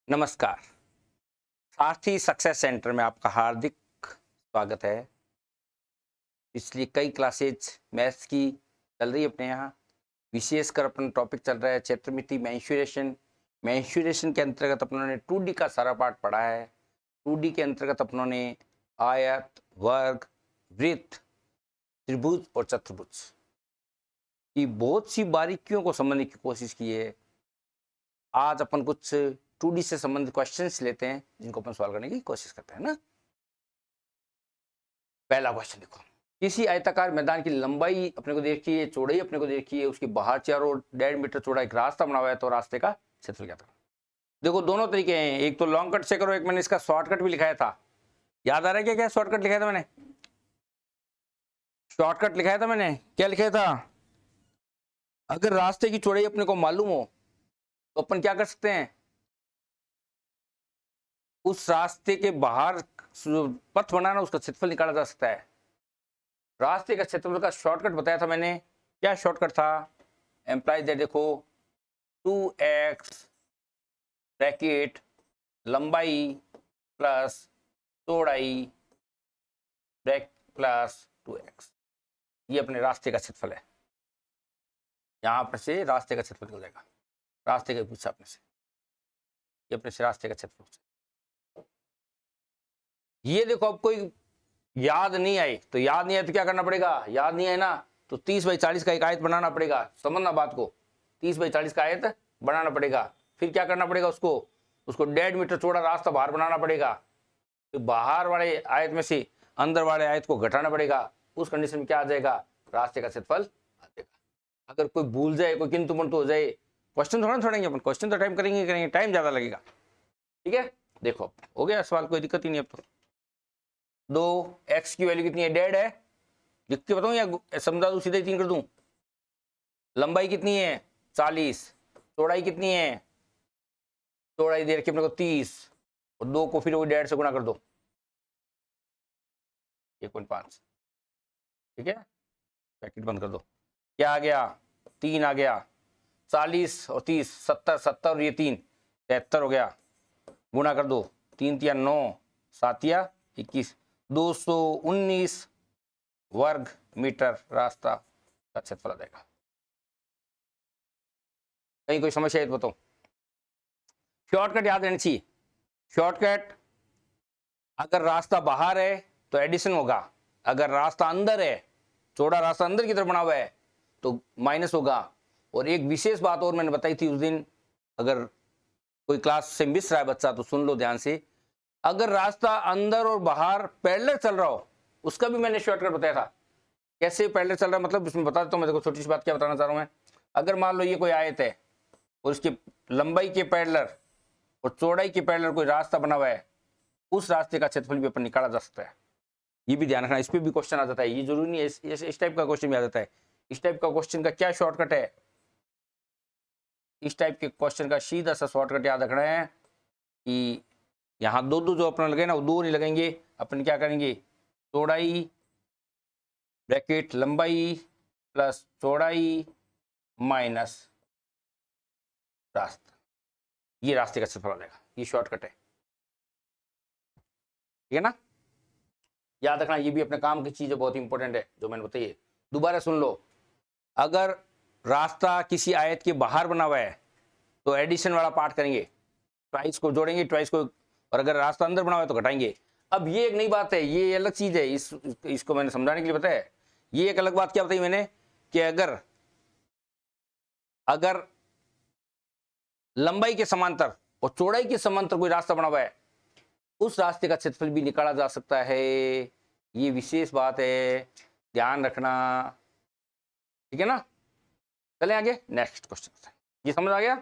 नमस्कार। सारथी success centre में आपका हार्दिक स्वागत है। पिछली कई क्लासेज मैथ्स की चल रही है अपने यहाँ। विशेषकर अपना टॉपिक चल रहा है क्षेत्रमिति मेंसुरेशन। मेंसुरेशन के अंतर्गत अपनों 2D का सारा पार्ट पढ़ा है। 2D के अंतर्गत अपनों आयत, वर्ग, वृत्त, त्रिभुज और चतुर्भुज की बहुत सी बारीकियों को समझने की कोशिश की है। आज अपन कुछ 2D से संबंधित क्वेश्चंस लेते हैं जिनको अपन सॉल्व करने की कोशिश करते हैं ना। पहला क्वेश्चन देखो, किसी आयताकार मैदान की लंबाई अपने को देखी है, चौड़ाई अपने को देखी है, उसकी बाहर 4 और 1.5 मीटर चौड़ा एक रास्ता बना हुआ है, तो रास्ते का क्षेत्रफल क्या था। देखो दोनों तरीके हैं, एक तो लॉन्ग कट से करो, एक मैंने इसका शॉर्टकट भी लिखाया था। याद आ रहा है क्या? क्या शॉर्टकट लिखाया था मैंने? शॉर्टकट लिखाया था मैंने, क्या लिखाया था? अगर रास्ते की चौड़ाई अपने को मालूम हो तो अपन क्या कर सकते हैं, उस रास्ते के बाहर पथ बनाना, उसका क्षेत्रफल निकाला जा सकता है। रास्ते का क्षेत्रफल का शॉर्टकट बताया था मैंने। क्या शॉर्टकट था? एम्प्लाइज दैट, देखो 2x ब्रैकेट लंबाई प्लस चौड़ाई ब्रैकेट प्लस 2x, ये अपने रास्ते का क्षेत्रफल है। यहां पर से रास्ते का क्षेत्रफल निकल जाएगा। रास्ते का पूछा अपने से, ये अपने से रास्ते का क्षेत्रफल पूछा। ये देखो, अब कोई याद नहीं आई तो क्या करना पड़ेगा? याद नहीं है ना, तो 30/40 का एक आयत बनाना पड़ेगा। समझना बात को, 30/40 का आयत बनाना पड़ेगा। फिर क्या करना पड़ेगा? उसको 1.5 मीटर चौड़ा रास्ता बाहर बनाना पड़ेगा। तो बाहर वाले आयत में से अंदर वाले आयत को घटाना पड़ेगा। उस कंडीशन में क्या आ जाएगा? रास्ते का क्षेत्रफल आ जाएगा। अगर कोई भूल जाए, कोई किंतु परंतु हो जाए, क्वेश्चन थोड़ा छोड़ेंगे अपन, क्वेश्चन तो टाइम करेंगे, टाइम ज्यादा लगेगा। ठीक है, देखो हो गया सवाल, कोई दिक्कत ही नहीं। अब तो 2x की वैल्यू कितनी है? 1.5 है। लिख के बताऊं या समझा दूं, सीधे 3 कर दूं? लंबाई कितनी है? 40। चौड़ाई कितनी है? चौड़ाई दे रखी अपने को 30, और 2 को फिर वो 1.5 से गुणा कर दो, 1.5। ठीक है, ब्रैकेट बंद कर दो। क्या आ गया? 3 आ गया। 40 और 30 70, 70 और ये 3 73 हो गया। गुणा कर दो, 3 तिया 9, 7 तिया 21, 219 वर्ग मीटर रास्ता का क्षेत्रफल आ जाएगा। कहीं कोई समस्या है तो बताओ। शॉर्टकट याद रहनी चाहिए। शॉर्टकट, अगर रास्ता बाहर है तो एडिशन होगा, अगर रास्ता अंदर है, चौड़ा रास्ता अंदर की तरफ बना हुआ है, तो माइनस होगा। और एक विशेष बात और मैंने बताई थी उस दिन, अगर कोई क्लास से मिस रहा है बच्चा तो सुन लो ध्यान से। अगर रास्ता अंदर और बाहर पैरेलल चल रहा हो, उसका भी मैंने शॉर्टकट बताया था। कैसे पैरेलल चल रहा है, मतलब इसमें बता देता हूं मैं। देखो छोटी सी बात क्या बताना चाह रहा हूं मैं। अगर मान लो ये कोई आयत है और इसकी लंबाई के पैरेलल और चौड़ाई के पैरेलल कोई रास्ता बना हुआ है, उस रास्ते का क्षेत्रफल भी अपन निकाला जा सकता है। ये भी ध्यान रखना, इस पर भी क्वेश्चन आ जाता है। ये जरूरी नहीं है इस टाइप का क्वेश्चन भी आ जाता है। इस टाइप का क्वेश्चन का क्या शॉर्टकट है? इस टाइप के क्वेश्चन का सीधा सा शॉर्टकट याद रखना है कि यहाँ दो जो अपना लगे ना, वो 2 नहीं लगेंगे। अपन क्या करेंगे? चौड़ाई ब्रैकेट लंबाई प्लस चौड़ाई माइनस रास्ता, ये रास्ते का क्षेत्रफल आ जाएगा। ये शॉर्टकट है, ठीक है ना? याद रखना, ये भी अपने काम की चीज है, बहुत इंपॉर्टेंट है जो मैंने बताई है। दोबारा सुन लो, अगर रास्ता किसी आयत के बाहर बना हुआ है तो एडिशन वाला पार्ट करेंगे, ट्वाइस को जोड़ेंगे, ट्वाइस को, और अगर रास्ता अंदर बना हुआ है तो घटाएंगे। अब ये एक नई बात है, ये अलग चीज है, इसको मैंने समझाने के लिए बताया। ये एक अलग बात क्या बताई मैंने, कि अगर लंबाई के समांतर और चौड़ाई के समांतर कोई रास्ता बना हुआ है, उस रास्ते का क्षेत्रफल भी निकाला जा सकता है। ये विशेष बात है, ध्यान रखना, ठीक है ना? चले आगे, नेक्स्ट क्वेश्चन। ये समझ आ गया?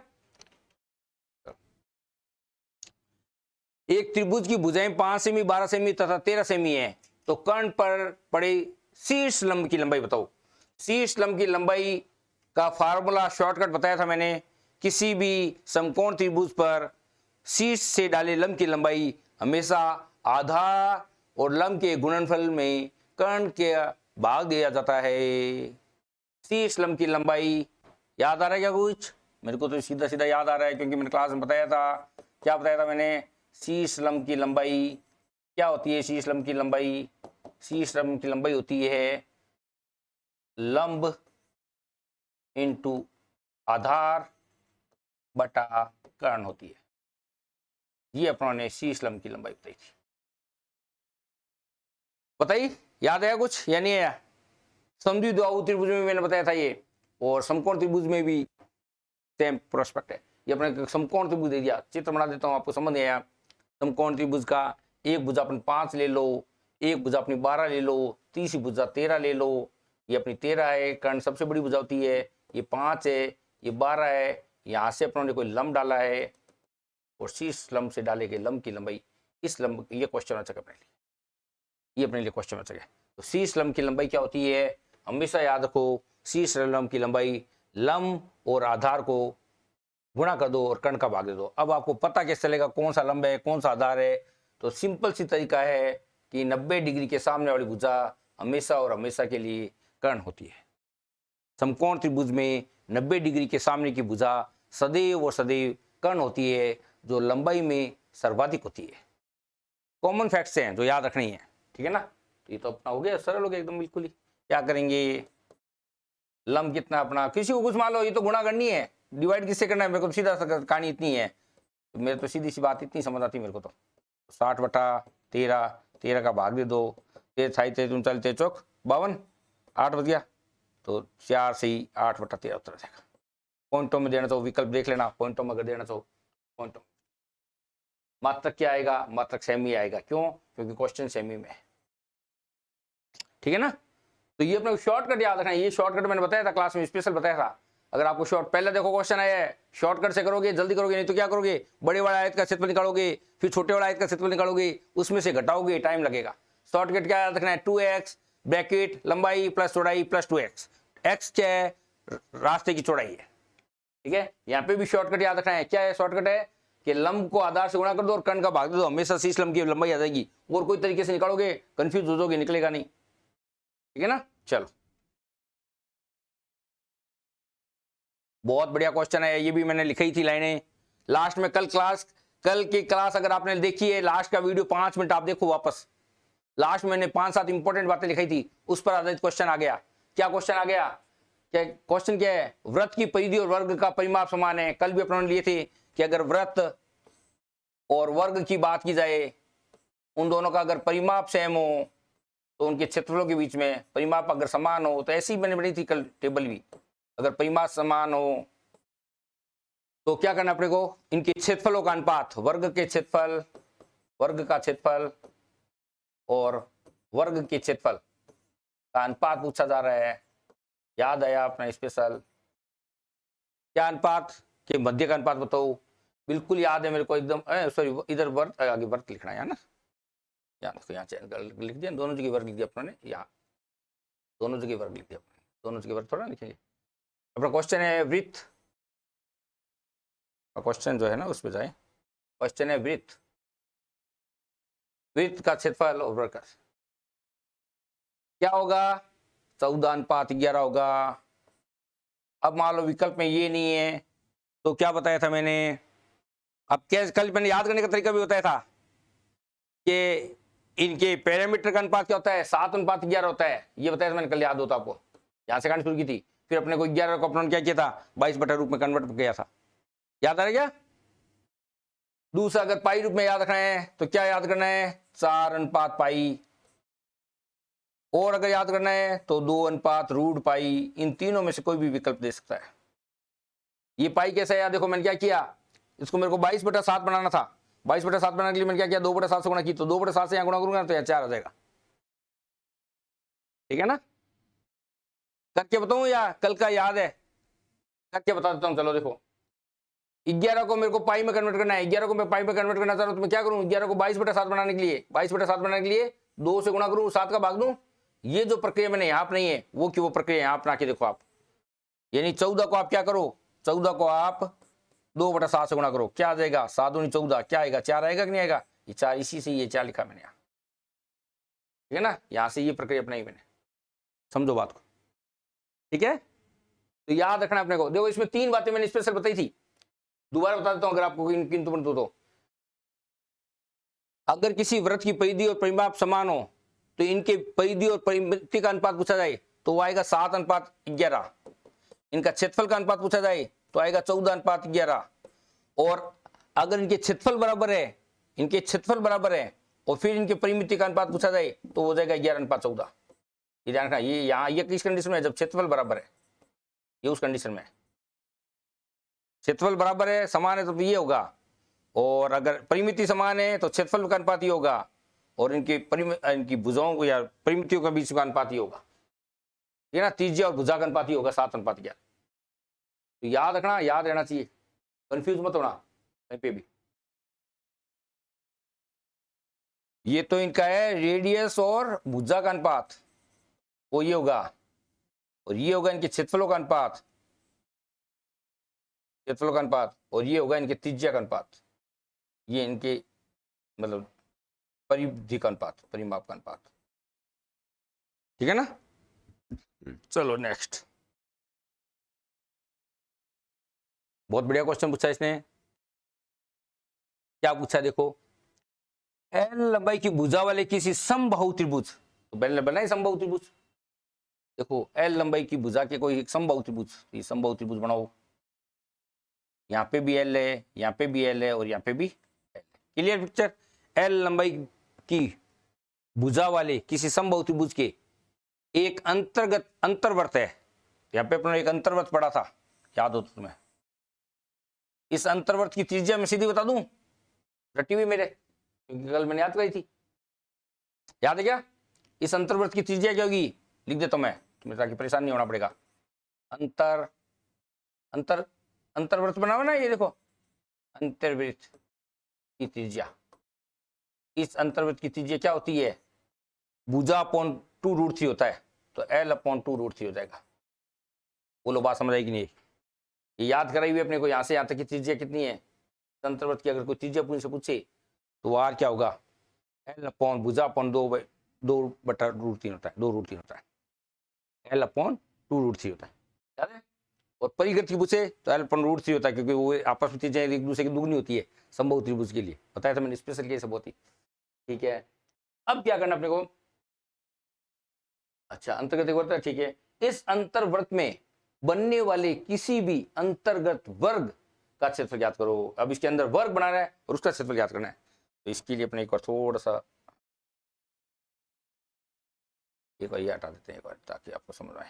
एक त्रिभुज की भुजाएं 5 सेमी, 12 सेमी तथा 13 सेमी है, तो कर्ण पर पड़े शीर्ष लंब की लंबाई बताओ। शीर्ष लंब की लंबाई का फार्मूला शॉर्टकट बताया था मैंने। किसी भी समकोण त्रिभुज पर शीर्ष से डाले लंब की लंबाई हमेशा आधार और लंब के गुणनफल में कर्ण के भाग दिया जाता है। शीर्ष लंब की लंबाई याद आ रहा है क्या कुछ? मेरे को तो सीधा सीधा याद आ रहा है, क्योंकि मैंने क्लास में बताया था क्या बताया था मैंने, शीर्ष लंब की लंबाई क्या होती है, शीर्ष लंब की लंबाई, शीर्ष लंब की लंबाई होती है लंब इंटू आधार बटा कर्ण होती है। ये अपनों ने शीर्ष लंब की लंबाई बताई थी। बताइए याद आया कुछ या नहीं आया? समद्वि द्विबाहु त्रिभुज में मैंने बताया था ये, और समकोण त्रिभुज में भी सेम प्रोस्पेक्ट है। ये अपने समकोण त्रिभुज दे दिया, चित्र बना देता हूं, आपको समझ नहीं आया। समकोण त्रिभुज का एक भुजा अपनी 5 ले लो, एक भुजा अपनी 12 ले लो, तीसरी भुजा 13 ले लो। ये अपनी 13 है, कर्ण सबसे बड़ी भुजा होती है, ये 5 है, ये 12 है। यहां से अपनों ने कोई लंब डाला है और शीर्ष लंब से डाले गए लंब की लंबाई, इस लंब, ये क्वेश्चन आ सके अपने लिए, ये अपने लिए क्वेश्चन आ सके। तो शीर्ष लंब की लंबाई क्या होती है, हमेशा याद रखो, शीर्ष लंब की लंबाई लंब और आधार को गुणा कर दो और कर्ण का भाग दे दो। अब आपको पता कैसे चलेगा कौन सा लंब है कौन सा आधार है? तो सिंपल सी तरीका है कि 90 डिग्री के सामने वाली भुजा हमेशा और हमेशा के लिए कर्ण होती है। समकोण त्रिभुज में 90 डिग्री के सामने की भुजा सदैव और सदैव कर्ण होती है, जो लंबाई में सर्वाधिक होती है। कॉमन फैक्ट्स हैं जो याद रखनी है, ठीक है ना। तो ये तो अपना हो गया, सरल हो गया एकदम बिल्कुल ही। क्या करेंगे, लंब कितना अपना, किसी को कुछ मान लो, ये तो गुणा करनी है, डिवाइड किससे करना है, मेरे को तो सीधा कहानी इतनी है, तो मेरे तो सीधी सी बात इतनी समझ आती मेरे को। तो 60 बटा 13, 13 का भाग दे दो, 3 चौक 52, 8 बच गया, तो 4 से ही 8 बटा 13 उत्तर जाएगा। पॉइंटों में देना चाहो विकल्प देख लेना, पॉइंटों में अगर देना चाहो पॉइंटों, मात्रक क्या आएगा, मात्रक सेमी आएगा। क्यों? क्योंकि क्वेश्चन सेमी में है, ठीक है ना। तो ये अपने शॉर्टकट याद रखना है। ये शॉर्टकट मैंने बताया था क्लास में, स्पेशल बताया था। अगर आपको शॉर्ट, पहले देखो क्वेश्चन आया है, शॉर्टकट से करोगे जल्दी करोगे, नहीं तो क्या करोगे, बड़े वाला आयत का क्षेत्रफल निकालोगे, फिर छोटे वाला आयत का क्षेत्रफल निकालोगे, उसमें से घटाओगे, टाइम लगेगा। शॉर्टकट क्या याद रखना है, 2x ब्रैकेट लंबाई प्लस चौड़ाई प्लस 2x, x क्या है, रास्ते की चौड़ाई है, ठीक है। यहाँ पे भी शॉर्टकट याद रखना है। क्या है शॉर्टकट है कि लंब को आधार से गुणा कर दो और कर्ण का भाग दे दो, हमेशा शीर्ष लंब की लंबाई आ जाएगी। और कोई तरीके से निकालोगे कंफ्यूज हो जाओगे, निकलेगा नहीं, ठीक है ना। चलो, बहुत बढ़िया क्वेश्चन है, ये भी मैंने लिखी थी लाइनें लास्ट में। कल की क्लास अगर आपने देखी है, लास्ट का वीडियो 5 मिनट आप देखो वापस, लास्ट में मैंने 5-7 इंपॉर्टेंट बातें लिखी थी, उस पर आधारित क्वेश्चन आ गया। क्या क्वेश्चन आ गया, क्या क्वेश्चन क्या है, वृत्त की परिधि और वर्ग का परिमाप समान है। कल भी अपने लिए थे कि अगर वृत्त और वर्ग की बात की जाए, उन दोनों का अगर परिमाप सेम हो तो उनके क्षेत्रफलों के बीच में परिमाप अगर समान हो, तो ऐसी मैंने बनी थी कल टेबल भी, अगर परिमाप समान हो तो क्या करना अपने को, इनके क्षेत्रफलों का अनुपात, वर्ग के क्षेत्रफल, वर्ग का क्षेत्रफल और वर्ग के क्षेत्रफल का अनुपात पूछा जा रहा है। याद आया अपना स्पेशल, क्या अनुपात के मध्य का अनुपात बताओ, बिल्कुल याद है मेरे को एकदम। सॉरी, इधर वर्ग, आगे वर्ग लिखना है ना, यहाँ लिख दिया, दोनों जगह वर्ग लिख दिया अपने, यहाँ दोनों जगह वर्ग लिख दिया, दोनों जगह वर्ग थोड़ा लिखेंगे। अपना क्वेश्चन है वृत्त, क्वेश्चन जो है ना उस पर जाए, क्वेश्चन है वृत्त, वृत्त का क्षेत्रफल और वर्ग का क्या होगा, 14:11 होगा। अब मान लो विकल्प में ये नहीं है, तो क्या बताया था मैंने, अब क्या, कल मैंने याद करने का तरीका भी बताया था कि इनके पैरामीटर का अनुपात क्या होता है, 7:11 होता है, ये बताया था मैंने कल, याद होता आपको, यहां से कहानी शुरू की थी। फिर अपने को 11 को अपने क्या किया था, 22 बटा रूप में कन्वर्ट किया था, याद आ रहा क्या। दूसरा अगर पाई रूप में याद रखना है तो क्या याद करना है, 4:पाई, और अगर याद करना है तो 2:√पाई। इन तीनों में से कोई भी विकल्प दे सकता है। ये पाई कैसा है यार, देखो मैंने क्या किया, इसको मेरे को 22/7 बनाना था, 22/7 बनाने के लिए मैंने क्या किया, 2/7 से गुणा की, तो 2/7 से यहाँ गुणा करूंगा तो यहाँ 4 आ जाएगा, ठीक है ना। करके बताऊं या कल का याद है, करके बता देता हूँ। चलो देखो, 11 को मेरे को पाई में कन्वर्ट करना है, 11 को मैं पाई में कन्वर्ट करना चाह रहा हूं, तो मैं क्या करूं, 11 को 22/7 बनाने के लिए, 22/7 बनाने के लिए 2 से गुणा करूं, 7 का भाग दूं। ये जो प्रक्रिया मैंने यहाँ नहीं है, वो की वो प्रक्रिया यहाँ अपना के देखो आप, यानी 14 को आप क्या करो, 14 को आप 2/7 से गुणा करो, क्या आ जाएगा, 7×14 क्या आएगा, 4 आएगा कि नहीं आएगा, ये 4, इसी से ये 4 लिखा मैंने यहाँ, ठीक है ना। यहाँ से ये प्रक्रिया अपनाई मैंने, समझो बात को, ठीक है। तो याद रखना अपने को। देखो इसमें 3 बातें मैंने स्पेशल बताई थी, दोबारा बता देता हूं अगर आपको किंतु परंतु। तो अगर किसी वृत्त की परिधि और परिमाप समान हो तो इनके परिधि और परिमिति का अनुपात पूछा जाए तो वो आएगा 7:11। इनका क्षेत्रफल का अनुपात पूछा जाए तो आएगा 14:11। और अगर इनके क्षेत्रफल बराबर है, इनके क्षेत्रफल बराबर है और फिर इनके परिमिति का अनुपात पूछा जाए तो हो जाएगा 11:14। ये ध्यान रखना, ये यहाँ ये किस कंडीशन में है, जब क्षेत्रफल बराबर है, ये उस कंडीशन में है। क्षेत्रफल बराबर है, समान है तो ये होगा, और अगर परिमिति समान है तो क्षेत्रफल का अनुपात ही होगा, और इनकी भुजाओं को या परिमितियों के बीच का अनुपात ही होगा, ये ना त्रिज्या और भुजा का अनुपात ही होगा 7:11। तो याद रखना, याद रहना चाहिए, कंफ्यूज मत होना कहीं पे भी। ये तो इनका है रेडियस और भुजा का अनुपात, वो ये होगा, और ये होगा इनके क्षेत्रफलों का अनुपात, क्षेत्रफलों का अनुपात, और ये होगा इनके त्रिज्या का अनुपात, ये इनके मतलब परिधि का अनुपात, परिमाप का अनुपात। ठीक है ना। चलो नेक्स्ट, बहुत बढ़िया क्वेश्चन पूछा इसने। क्या पूछा देखो, एल लंबाई की भुजा वाले किसी समबाहु त्रिभुज, तो पहले बनाए समबाहु त्रिभुज। देखो एल लंबाई की भुजा के कोई एक समबाहु त्रिभुज, ये समबाहु त्रिभुज बनाओ, यहाँ पे भी एल है, यहाँ पे भी एल है, और यहाँ पे भी एल है। Clear picture. एल लंबाई की भुजा वाले किसी समबाहु त्रिभुज के एक अंतर्वर्त है, यहाँ पे अपना एक अंतर्वर्त पड़ा था, याद हो तुम्हें। इस अंतर्वर्त की त्रिज्या मैं सीधी बता दूं, रटी हुई मेरे, क्योंकि कल मैंने याद कराई थी, याद है क्या। इस अंतर्वर्त की त्रिज्या क्या होगी, लिख देता हूं मैं तुम्हें ताकि परेशान नहीं होना पड़ेगा। अंतर्वर्त बना हुआ ना, ये देखो अंतर्वृत्त की त्रिज्या, इस अंतर्वृत्त की त्रिज्या क्या होती है, भुजा अपॉन 2√3 होता है, तो L अपॉन 2√3 हो जाएगा। बोलो बात समझ आएगी नहीं, ये याद कराई हुई अपने को, यहाँ से यहाँ तक की त्रिज्या कितनी है अंतर्वृत्त की, अगर कोई त्रिज्या पूछे तो R क्या होगा, L अपॉन भुजा अपॉन 2/√3 होता है, 2√3 होता है, L अपॉन 2√3 होता है, याद है। और परिगत की पूछे तो L अपॉन √3 होता है, क्योंकि वो आपस में त्रिज्या एक दूसरे की दुगनी होती है समबाहु त्रिभुज के लिए, बताया था मैंने, स्पेशल केस बहुत ही। ठीक है, अब क्या करना अपने को, अच्छा अंतर्गत वर्ग, ठीक है। इस अंतर्वर्त में बनने वाले किसी भी अंतर्गत वर्ग का क्षेत्रफल ज्ञात करो। अब इसके अंदर वर्ग बनाना है और उसका क्षेत्रफल ज्ञात करना है, तो इसके लिए अपने एक बार थोड़ा सा एक बार ये हटा देते हैं एक बार, ताकि आपको समझ आए।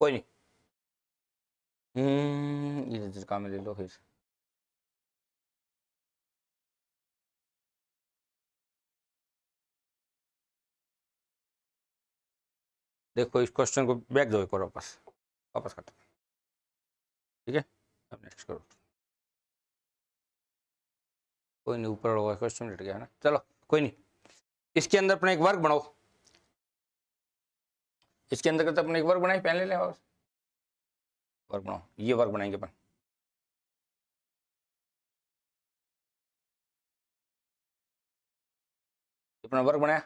कोई नहीं, ये काम ले लो फिर। देखो इस क्वेश्चन को बैक जाओ एक बार, वापस वापस करते हैं, ठीक है। अब नेक्स्ट करो, कोई नहीं, ऊपर होगा क्वेश्चन हट गया है ना, चलो कोई नहीं। इसके अंदर अपने एक वर्ग बनाओ, इसके अंदर करते अपने एक वर्ग बनाए, पहले ले वापस वर्ग बनाओ, ये वर्ग बनाएंगे अपन, अपना वर्ग बनाया,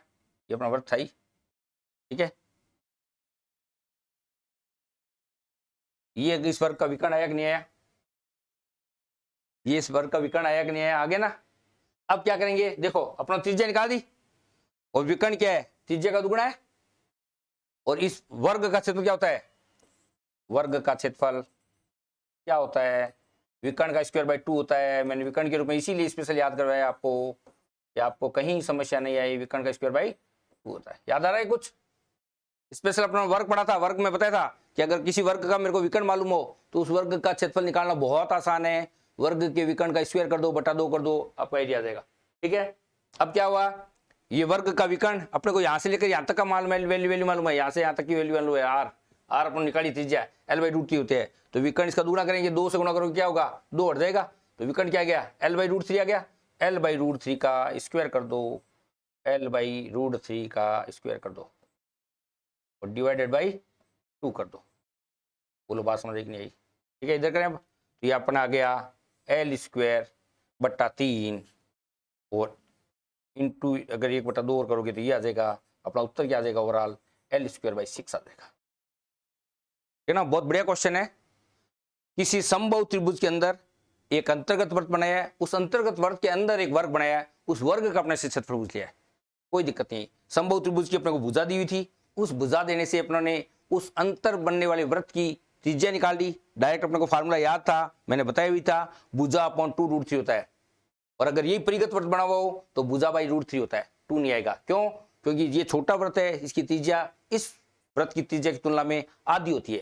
ये अपना वर्ग था ही, ठीक है। ये इस वर्ग का विकर्ण आया कि नहीं आया, ये इस वर्ग का विकर्ण आया कि नहीं आया, आगे ना। अब क्या करेंगे, देखो अपना त्रिज्या निकाल दी, और विकर्ण क्या है, त्रिज्या का दुगुना है, और इस वर्ग का क्षेत्रफल क्या होता है, वर्ग का क्षेत्रफल क्या होता है, विकर्ण का स्क्वायर बाय 2 होता है। मैंने विकर्ण के रूप में इसीलिए स्पेशल याद करवाया आपको, कि आपको कहीं समस्या नहीं आई, विकर्ण का स्क्वायर बाय 2 होता है। याद आ रहा है कुछ, स्पेशल अपना वर्ग पढ़ा था, वर्ग में बताया था कि अगर किसी वर्ग का मेरे को विकर्ण मालूम हो तो उस वर्ग का क्षेत्रफल निकालना बहुत आसान है, वर्ग के विकर्ण का स्क्वायर कर दो, बटा 2 कर दो, आपको आइडिया आ जाएगा। ठीक है, अब क्या हुआ, ये वर्ग का विकर्ण अपने को यहाँ से लेकर यहाँ तक का वैल्यू मालूम है, यहाँ से यहाँ तक की वैल्यू मालूम है, आर अपन निकाली त्रिज्या L/√3 होते हैं, तो विकर्ण इसका गुणा करेंगे, 2 से गुणा करोगे क्या होगा, 2 हट जाएगा, तो विकर्ण क्या गया, L/√3 आ गया, L/√3 का स्क्वायर कर दो, L/√3 का स्क्वायर कर दो और डिवाइडेड बाई 2 कर दो। बोलो बात समझ आई कि नहीं आई, ठीक है। इधर करें अब, तो ये अपना आ गया L² बट्टा 3 और इंटू अगर 1/2 और करोगे तो ये आ जाएगा अपना उत्तर क्या आ जाएगा ओवरऑल L²/6 आ जाएगा। है ना, बहुत बढ़िया क्वेश्चन है। किसी समबाहु त्रिभुज के अंदर एक अंतर्गत वर्ग बनाया है, उस अंतर्गत वर्ग के अंदर एक वर्ग बनाया है, उस वर्ग का अपने से क्षेत्रफल पूछ लिया है, कोई दिक्कत नहीं। समबाहु त्रिभुज की अपने को भुजा दी हुई थी, उस भुजा देने से अपनों ने उस अंतर बनने वाले वृत्त की त्रिज्या निकाल ली। डायरेक्ट अपने को फार्मूला याद था, मैंने बताया भी था, भुजा अपॉन 2√3 होता है। और अगर यही परिगत वृत्त बना हुआ हो तो भुजा बाई √3 होता है, 2 नहीं आएगा। क्यों? क्योंकि ये छोटा वृत्त है, इसकी त्रिज्या इस वृत्त की त्रिज्या की तुलना में आधी होती है।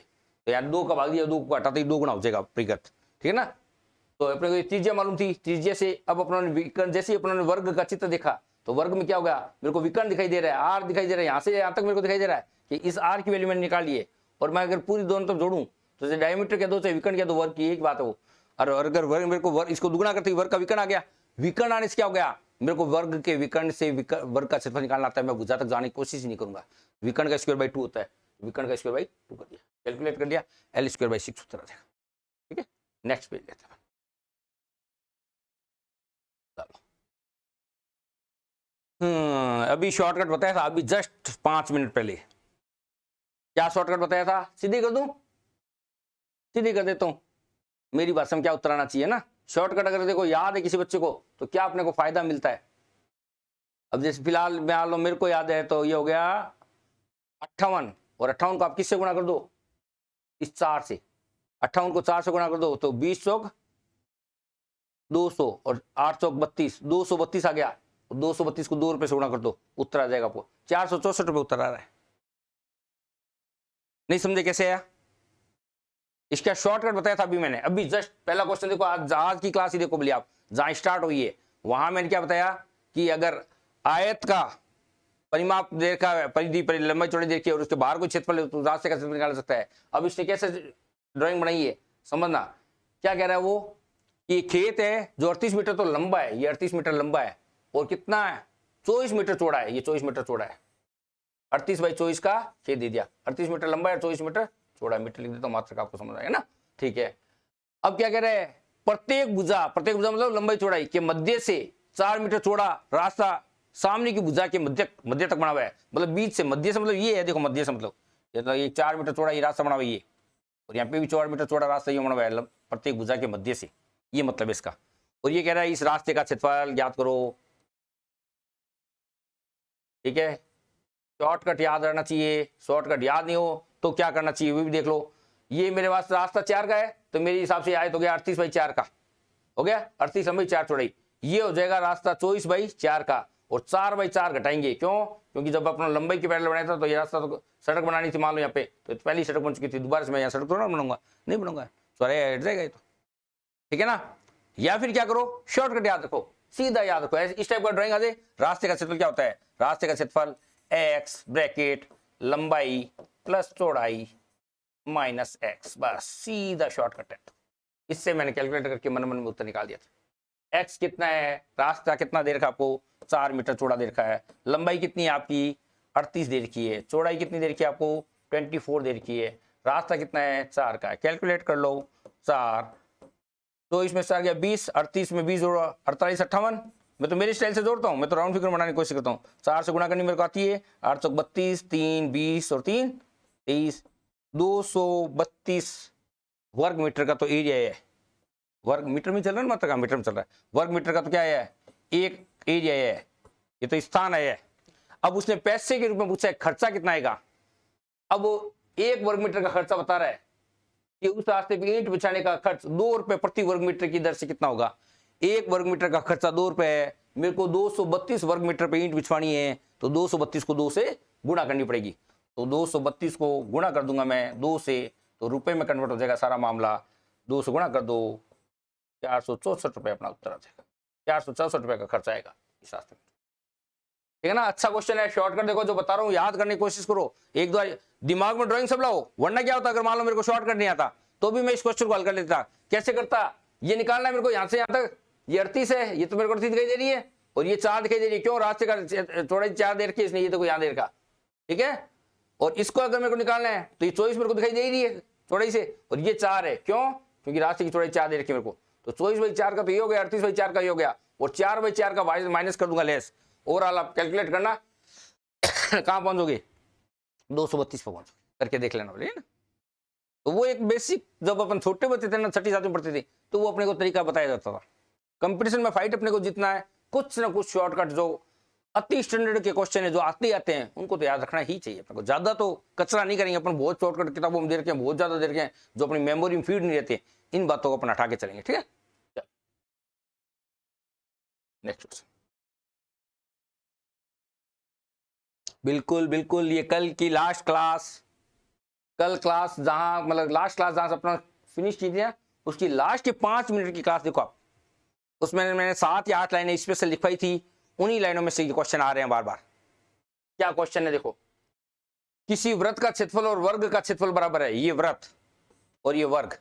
तो यार 2 का भाग दिया, 2 को हटाते ही 2 गुना हो जाएगा परिगत, ठीक है ना। तो अपने को त्रिज्या मालूम थी, त्रिज्या से अब अपनों ने विकर्ण, जैसे अपनों ने वर्ग का चित्र देखा तो वर्ग में क्या हो गया, मेरे को विकर्ण दिखाई दे रहा है, आर दिखाई दे रहा है, यहाँ से यहाँ तक मेरे को दिखाई दे रहा है कि इस आर की वैल्यू मैंने निकाल ली है। और मैं अगर पूरी दोनों तरफ जोड़ूं तो डायमीटर कह दो चाहे विकर्ण कह दो, वर्ग की एक बात है वो। और अगर वर्ग मेरे को इसको दुगुना करते वर्ग का विकर्ण आ गया, विकर्ण आने से क्या हो गया, मेरे को वर्ग के विकर्ण से वर्ग का क्षेत्रफल निकालना आता है। मैं भुजा तक जाने की कोशिश ही नहीं करूंगा। विकर्ण का स्क्वायर/2 होता है, विकर्ण का स्क्वायर/2 कर दिया, कैलकुलेट कर दिया, L²/6 उत्तर आ जाएगा। ठीक है, नेक्स्ट पेज लेते हैं। अभी शॉर्टकट बताया था, अभी जस्ट 5 मिनट पहले। क्या शॉर्टकट बताया था? सीधी कर दूं, सीधी कर देता हूं। मेरी भाषा में क्या उत्तर आना चाहिए ना। शॉर्टकट अगर देखो याद है किसी बच्चे को तो क्या अपने को फायदा मिलता है। अब जैसे फिलहाल मान लो मेरे को याद है तो ये हो गया 58, और 58 को आप किससे गुणा कर दो, इस 4 से। 58 को 4 से गुणा कर दो तो 20 चौक 200 और 8 चौक 32, 232 आ गया। 232 को 2 रुपए से गुणा कर दो, उत्तर आ जाएगा आपको 464 रुपए उत्तर आ रहा है। नहीं समझे कैसे आया? इसका शॉर्टकट बताया था अभी मैंने, अभी जस्ट पहला क्वेश्चन देखो, आज की क्लास ही देखो बोलिए आप, जहां स्टार्ट हुई है वहां मैंने क्या बताया कि अगर आयत का परिमाप देखा, परिधि लंबाई चौड़ाई देखी और उसके बाहर कोई क्षेत्रफल तो रास्ते का क्षेत्रफल निकाल सकता है। अब इसने कैसे ड्राइंग बनाई है समझना। क्या कह रहा है वो कि खेत है जो 38 मीटर तो लंबा है, ये 38 मीटर लंबा है और कितना है 24 मीटर चौड़ा है, ये 24 मीटर चौड़ा है। 38/24 का खेत दे दिया, 38 मीटर लंबा है, 24 मीटर चौड़ा, मीटर लिख देता हूं मात्र का, आपको समझ आएगा ना। ठीक है, अब क्या कह रहे हैं, प्रत्येक भुजा मतलब लंबाई चौड़ाई के मध्य से 4 मीटर चौड़ा रास्ता सामने की भुजा के मध्य तक बना हुआ है। मतलब बीच से, मध्य से मतलब ये है, देखो मध्य से मतलब ये 4 मीटर चौड़ा ये रास्ता बना हुआ है ये, और यहाँ पे भी 4 मीटर चौड़ा रास्ता ये बना हुआ है प्रत्येक भुजा के मध्य से, ये मतलब है इसका। और ये कह रहा है इस रास्ते का क्षेत्रफल ज्ञात करो। ठीक है, शॉर्टकट याद रहना चाहिए, शॉर्टकट याद नहीं हो तो क्या करना चाहिए वो भी देख लो। ये मेरे पास रास्ता 4 का है तो मेरे हिसाब से आयत हो गया 38/4 का, हो गया 38/4 चौड़ाई। ये हो जाएगा रास्ता 24/4 का, और 4/4 घटाएंगे, क्यों? क्योंकि जब अपना लंबाई के पैरेलल बनाया था तो ये रास्ता तो सड़क बनानी थी मान लो यहाँ पे, तो पहली सड़क बन चुकी थी, दोबारा से मैं यहाँ सड़क तो ना बनाऊंगा, नहीं बनाऊंगा, सॉरी हट जाएगा ये तो। ठीक है ना, या फिर क्या करो, शॉर्टकट याद रखो, सीधा याद रखो, इस टाइप का ड्राइंग आ जाए। रास्ते का क्षेत्रफल क्या होता है, रास्ते का क्षेत्रफल x ब्रैकेट लंबाई प्लस चौड़ाई माइनस x, बस सीधा शॉर्टकट है। इससे मैंने कैलकुलेट करके मन में उत्तर निकाल दिया था। x कितना है, रास्ता कितना दे रखा आपको, 4 मीटर चौड़ा दे रखा है, लंबाई कितनी है आपकी 38 दे रखी है, चौड़ाई कितनी दे रखी है आपको 24 दे रखी है, रास्ता कितना है 4 का है, कैलकुलेट कर लो। 4 तो इसमें 4 गया 20, 38 में 20 जोड़ो 48 58, मैं तो मेरी स्टाइल से जोड़ता हूँ, मैं तो राउंड फिगर बनाने की कोशिश करता हूँ। 4 से गुणा करनी मेरे को आती है, 8 चौक 32, 3 20 और 3 23, 232 वर्ग मीटर का तो एरिया है। वर्ग मीटर में चल रहा है ना, मात्रा का मीटर में चल रहा है, वर्ग मीटर का तो क्या है, एक एरिया है, ये तो स्थान है। अब उसने पैसे के रूप में पूछा है खर्चा कितना आएगा। अब 1 वर्ग मीटर का खर्चा बता रहा है कि उस रास्ते पे ईंट बिछाने का खर्च 2 रुपए प्रति वर्ग मीटर की दर से कितना होगा। 1 वर्ग मीटर का खर्चा 2 रुपए है, मेरे को 232 वर्ग मीटर पे ईंट बिछवानी है, तो 232 को 2 से गुणा करनी पड़ेगी। तो 232 को गुणा कर दूंगा मैं 2 से, तो रुपए में कन्वर्ट हो जाएगा सारा मामला। 2 से गुणा कर दो, 464 रुपए अपना उत्तर आ जाएगा। 464 रुपए का खर्चा आएगा इस रास्ते में। ठीक है ना, अच्छा क्वेश्चन है, शॉर्टकट देखो जो बता रहा हूँ याद करने की कोशिश करो, एक दो दिमाग में ड्राइंग सब लाओ, वरना क्या होता अगर मान लो मेरे को शॉर्टकट नहीं आता तो भी मैं इस क्वेश्चन को हल कर लेता। कैसे करता, ये निकालना है मेरे को यहाँ से यहाँ तक, ये 38 है, ये तो मेरे को 38 दिखाई दे रही है, और ये 4 दिखाई दे रही है, क्यों, रास्ते का चौड़ाई 4 दे रखी है इसने, ये देखो यहाँ दे रखा। ठीक है, और इसको अगर मेरे को निकालना है तो ये 24 मेरे को दिखाई दे रही है चौड़ाई से, और ये 4 है, क्यों, क्योंकि रास्ते की चौड़ाई 4 दे रखी है मेरे को। तो 24/4 का तो ये हो गया, 38/4 का ये हो गया, और 4/4 का माइनस कर दूंगा लेस। ओवरऑल आप कैलकुलेट करना कहाँ पहुंचोगे, 232 पर पहुंचोगे, करके देख लेना बोले ना। तो वो एक बेसिक, जब अपन छोटे बच्चे थे ना, छठी सातवीं पढ़ते थे, तो वो अपने को तरीका बताया जाता था। कंपटीशन में फाइट अपने को जीतना है, कुछ ना कुछ शॉर्टकट जो अति स्टैंडर्ड के क्वेश्चन है जो आते हैं उनको तो याद रखना ही चाहिए अपने को। ज्यादा तो कचरा नहीं करेंगे अपन, बहुत शॉर्टकट किताबों में दे रखे हैं, बहुत ज्यादा दे रखे हैं जो अपनी मेमोरी में फीड नहीं रहते, इन बातों को अपन हटा के चलेंगे, ठीक है। नेक्स्ट क्वेश्चन, बिल्कुल बिल्कुल, ये कल की लास्ट क्लास, कल क्लास जहां मतलब लास्ट क्लास जहां से अपना फिनिश कीजिए, उसकी लास्ट के 5 मिनट की क्लास देखो आप, उसमें मैंने 7 या 8 लाइनें स्पेशल लिखवाई थी, उन्हीं लाइनों में से क्वेश्चन आ रहे हैं बार बार। क्या क्वेश्चन है देखो, किसी वृत्त का क्षेत्रफल और वर्ग का क्षेत्रफल बराबर है, ये वृत्त और ये वर्ग,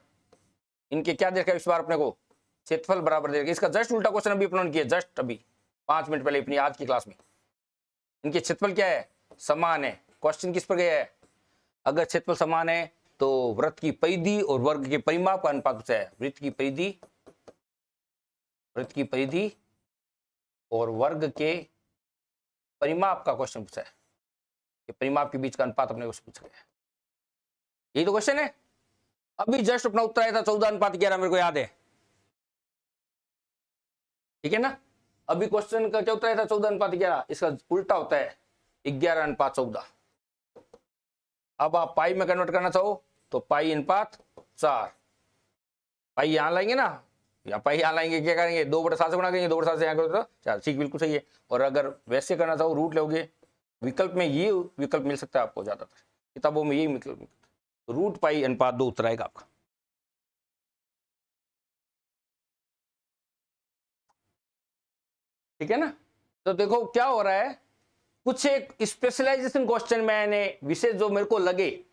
इनके क्या देखा इस बार अपने को, क्षेत्रफल बराबर देखा। इसका जस्ट उल्टा क्वेश्चन अभी अपलोड किया, जस्ट अभी 5 मिनट पहले अपनी आज की क्लास में। इनके क्षेत्रफल क्या है, समान है। क्वेश्चन किस पर गया है, अगर क्षेत्रफल समान है तो वृत्त की परिधि और वर्ग के परिमाप का अनुपात पूछा है। वृत्त की परिधि और वर्ग के परिमाप का क्वेश्चन पूछा है, कि परिमाप के बीच का अनुपात अपने को पूछा गया है, यही तो क्वेश्चन है। अभी जस्ट अपना उत्तर आया था 14:11, मेरे को याद है, ठीक है ना। अभी क्वेश्चन का क्या उत्तर आया था 14:11, इसका उल्टा होता है 11:14। अब आप पाई में कन्वर्ट करना चाहो तो पाई/4, पाई यहां लाएंगे ना, या पाई यहां लाएंगे, क्या करेंगे 2/7 से गुणा करेंगे, 2/7 से यहाँ करो तो 4, ठीक बिल्कुल सही है। और अगर वैसे करना चाहो रूट लोगे, विकल्प में ये विकल्प मिल सकता है आपको, ज्यादातर किताबों में यही विकल्प मिलता है, तो रूट पाई/2 उत्तर आएगा आपका। ठीक है ना। तो देखो क्या हो रहा है, कुछ एक स्पेशलाइजेशन क्वेश्चन मैंने विशेष जो मेरे को लगे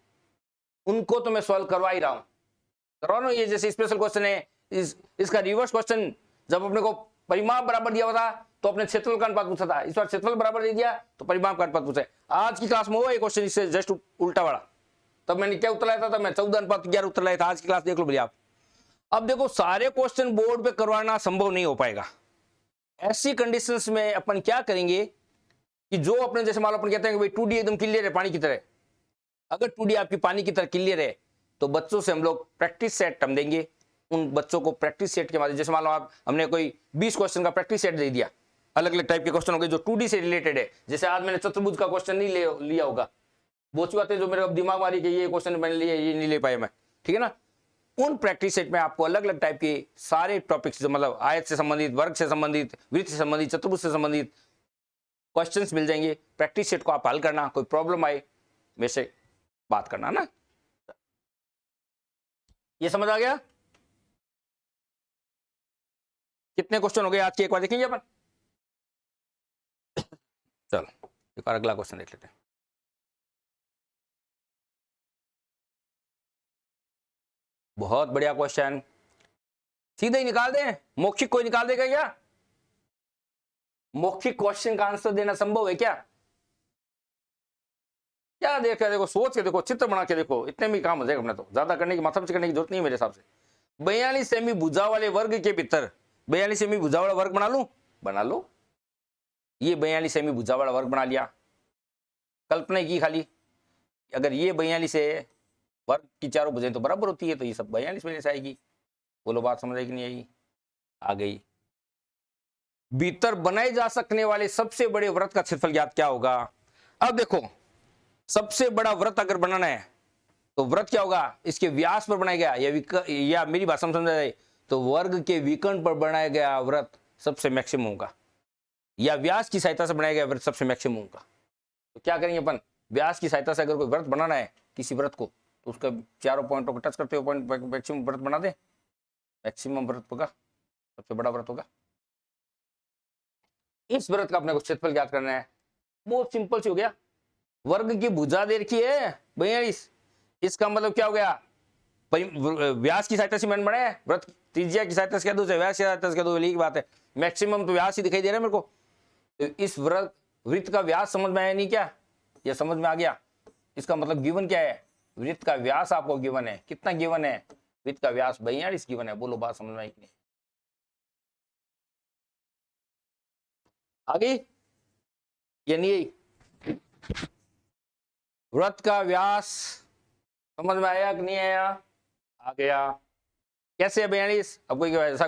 उनको तो मैं सॉल्व करवा ही रहा हूं। ये जैसे स्पेशल क्वेश्चन है, इसका रिवर्स क्वेश्चन जब अपने को परिमाप बराबर दिया हुआ था तो अपने क्षेत्रफल का अनुपात पूछा था, इस बार क्षेत्रफल बराबर दे दिया तो परिमाप का अनुपात पूछा है। आज की क्लास में वो एक क्वेश्चन इससे जस्ट उल्टा वाला, तब मैंने क्या उत्तर लाया था, मैं 14:11 उत्तर लाया था। आज की क्लास देख लो भैया आप। अब देखो सारे क्वेश्चन बोर्ड पे करवाना संभव नहीं हो पाएगा, ऐसी कंडीशंस में अपन क्या करेंगे कि जो अपने जैसे मान लो अपन कहते हैं कि भाई 2D एकदम क्लियर है पानी की तरह, अगर 2D आपकी पानी की तरह क्लियर है तो बच्चों से हम लोग प्रैक्टिस सेट हम देंगे। उन बच्चों को प्रैक्टिस सेट के माध्यम, जैसे मान लो आप हमने कोई 20 क्वेश्चन का प्रैक्टिस सेट दे दिया, अलग अलग टाइप के क्वेश्चन हो गए जो 2D से रिलेटेड है। जैसे आज मैंने चतुर्भुज का क्वेश्चन नहीं लिया होगा, बहुत सी बातें जो मेरे दिमाग में आ रही है कि ये क्वेश्चन मैंने लिया, ये नहीं ले पाया मैं, ठीक है ना। उन प्रैक्टिस सेट में आपको अलग अलग टाइप के सारे टॉपिक्स, मतलब आयत से संबंधित, वर्ग से संबंधित, वृत्त से संबंधित, चतुर्भुज से संबंधित क्वेश्चंस मिल जाएंगे। प्रैक्टिस सेट को आप हल करना, कोई प्रॉब्लम आए वैसे बात करना ना। ये समझ आ गया। कितने क्वेश्चन हो गए आज के, एक बार देखेंगे अपन। चलो एक बार अगला क्वेश्चन देख लेते हैं। बहुत बढ़िया क्वेश्चन, सीधे ही निकाल दें, मौखिक कोई निकाल देगा क्या, मौखिक क्वेश्चन का आंसर देना संभव है क्या? क्या देखा, देखो सोच के देखो, चित्र बना के देखो, इतने में काम हो जाएगा अपने, तो ज्यादा करने की माथा करने की जरूरत नहीं है मेरे हिसाब से। 42 सेमी भुजा वाले वर्ग के भीतर 42 सेमी भुजा वाला वर्ग बना लूं, बना लो। ये 42 सेमी भुजा वाला वर्ग बना लिया, कल्पना की खाली, अगर ये 42 है, वर्ग की चारों भुजाएं तो बराबर होती है, तो ये सब 42 से आएगी। बोलो बात समझ आएगी नहीं आएगी? आ गई। भीतर बनाए जा सकने वाले सबसे बड़े वृत्त का क्षेत्रफल ज्ञात क्या होगा। अब देखो सबसे बड़ा वृत्त अगर बनाना है तो वृत्त क्या होगा, इसके व्यास पर बनाया गया या मेरी भाषा में समझा जाए तो वर्ग के विकर्ण पर बनाया गया वृत्त सबसे मैक्सिमम होगा, या व्यास की सहायता से बनाया गया वृत्त सबसे मैक्सिमम होगा। तो क्या करेंगे अपन, व्यास की सहायता से अगर कोई वृत्त बनाना है किसी वृत्त को, तो उसका चारों पॉइंटों को टच करते हुए पॉइंट मैक्सिमम वृत्त बना दे, मैक्सिमम वृत्त होगा, सबसे बड़ा वृत्त होगा। इस वृत्त का अपने को क्षेत्रफल ज्ञात करना है, बहुत सिंपल सी हो गया। वर्ग की भुजा दे रखी है 42, इसका मतलब क्या हो गया, व्यास की सहायता से मैंने बनाया है, वृत्त त्रिज्या की सहायता से कह दो, व्यास की सहायता से कह दो, यही बात है। मैक्सिमम तो व्यास ही दिखाई दे रहा है मेरे को, तो इस वृत्त का व्यास समझ में आया नहीं क्या, ये समझ में आ गया। इसका मतलब गिवन क्या है, वृत्त का व्यास आपको गिवन है, कितना गिवन है वृत्त का व्यास 42 गिवन है। बोलो बात समझ में आई कि नहीं? आगे ये नहीं, वृत्त का व्यास समझ में आया कि नहीं आया? आ गया। कैसे है 42? अब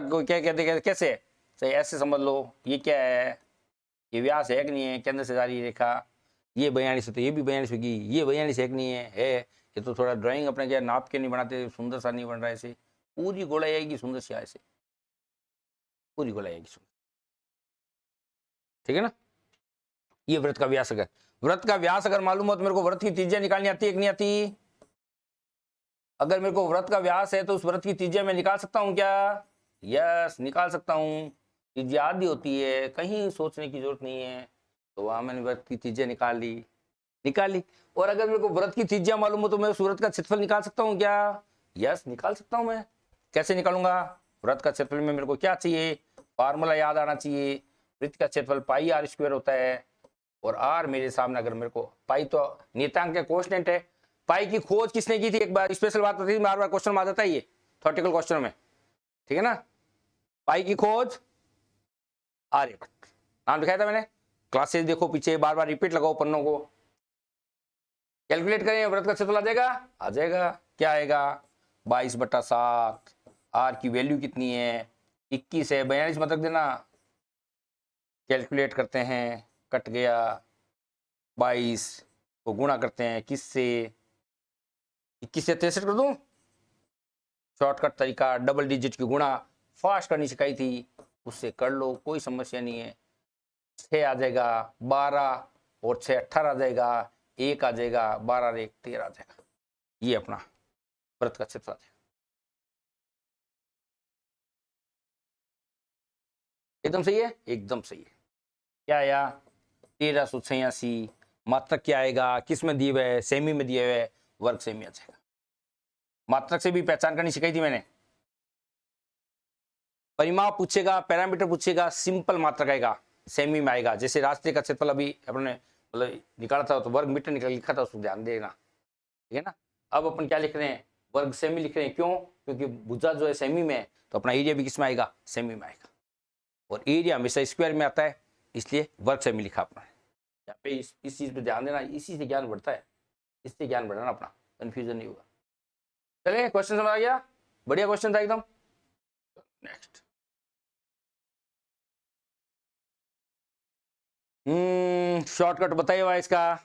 कोई क्या कहते कैसे? सही ऐसे समझ लो, ये क्या है, ये व्यास है कि नहीं है, केंद्र से जारी रेखा, ये 42 है तो ये भी 42 होगी, ये 42 है कि नहीं है। ये तो थोड़ा ड्राइंग अपने क्या नाप के नहीं बनाते, सुंदर सा नहीं बन रहा है ऐसे, पूरी गोलाई आएगी सुंदर सी ऐसे, पूरी गोलाई आएगी सुंदर, ठीक है ना। ये वृत्त का व्यास अगर, वृत्त का व्यास अगर मालूम हो तो मेरे को वृत्त की त्रिज्या निकालनी आती है कि नहीं आती? अगर मेरे को वृत्त का व्यास है तो उस वृत्त की त्रिज्या मैं निकाल सकता हूं क्या? यस, निकाल सकता हूं। त्रिज्या आधी होती है, कहीं सोचने की जरूरत नहीं है। तो वहां मैंने वृत्त की त्रिज्या निकाल ली। और अगर मेरे को वृत्त की त्रिज्या मालूम हो तो मैं उस वृत्त का क्षेत्रफल निकाल सकता हूँ क्या? यस, निकाल सकता हूं मैं। कैसे निकालूंगा? वृत्त का क्षेत्रफल में मेरे को क्या चाहिए? फार्मूला याद आना चाहिए। वृत्त का क्षेत्रफल पाई आर स्क्वायर होता है, और आर मेरे सामने, अगर मेरे को पाई तो नियतांक के कोष्टेंट है। पाई की खोज किसने की थी? एक बार स्पेशल बात होती है, बार बार क्वेश्चन में आ जाता है ये थ्योरेटिकल क्वेश्चन में, ठीक है ना। पाई की खोज आर्यभट्ट, नाम दिखाया था मैंने। क्लासेस देखो पीछे, बार बार रिपीट लगाओ पन्नों को। कैलकुलेट करें, वृत्त का क्षेत्रफल आ जाएगा। क्या आएगा? 22/7। आर की वैल्यू कितनी है? 21 है। 42 मत रख देना। कैलकुलेट करते हैं, कट गया। 22 को गुणा करते हैं किससे? 21 से 63 कर दूं? शॉर्टकट तरीका, डबल डिजिट की गुणा फास्ट करनी सिखाई थी, उससे कर लो, कोई समस्या नहीं है। 6 आ जाएगा, 12 और 6 18 आ जाएगा, 1 आ जाएगा, 12 और 1 13 आ जाएगा। ये अपना वृत्त का क्षेत्रफल है। एकदम सही है, एकदम सही है। क्या आया? 1386। मात्रक क्या आएगा? किस में दिए हुए है? सेमी में दिए हुए है, वर्ग सेमी आ जाएगा। मात्रक से भी पहचान करनी सिखाई थी मैंने। परिमाप पूछेगा, पैरामीटर पूछेगा, सिंपल मात्रक आएगा, सेमी में आएगा। जैसे रास्ते का क्षेत्रफल अभी अपने मतलब निकाला था तो वर्ग मीटर निकल लिखा था, उसको ध्यान देना, ठीक है ना। अब अपन क्या लिख रहे हैं? वर्ग सेमी लिख रहे हैं। क्यों? क्योंकि भुजा जो है सेमी में है, तो अपना एरिया भी किस में आएगा? सेमी में आएगा। और एरिया हमेशा स्क्वायर में आता है, इसलिए वर्ग सेमी लिखा अपना। यहाँ पे इस चीज पे ध्यान देना, इसी से ज्ञान बढ़ता है, इससे ज्ञान बढ़ाना अपना, कंफ्यूजन नहीं होगा। चलिए, क्वेश्चन समझ आ गया? बढ़िया क्वेश्चन था एकदम। नेक्स्ट, शॉर्टकट बताइए हुआ इसका,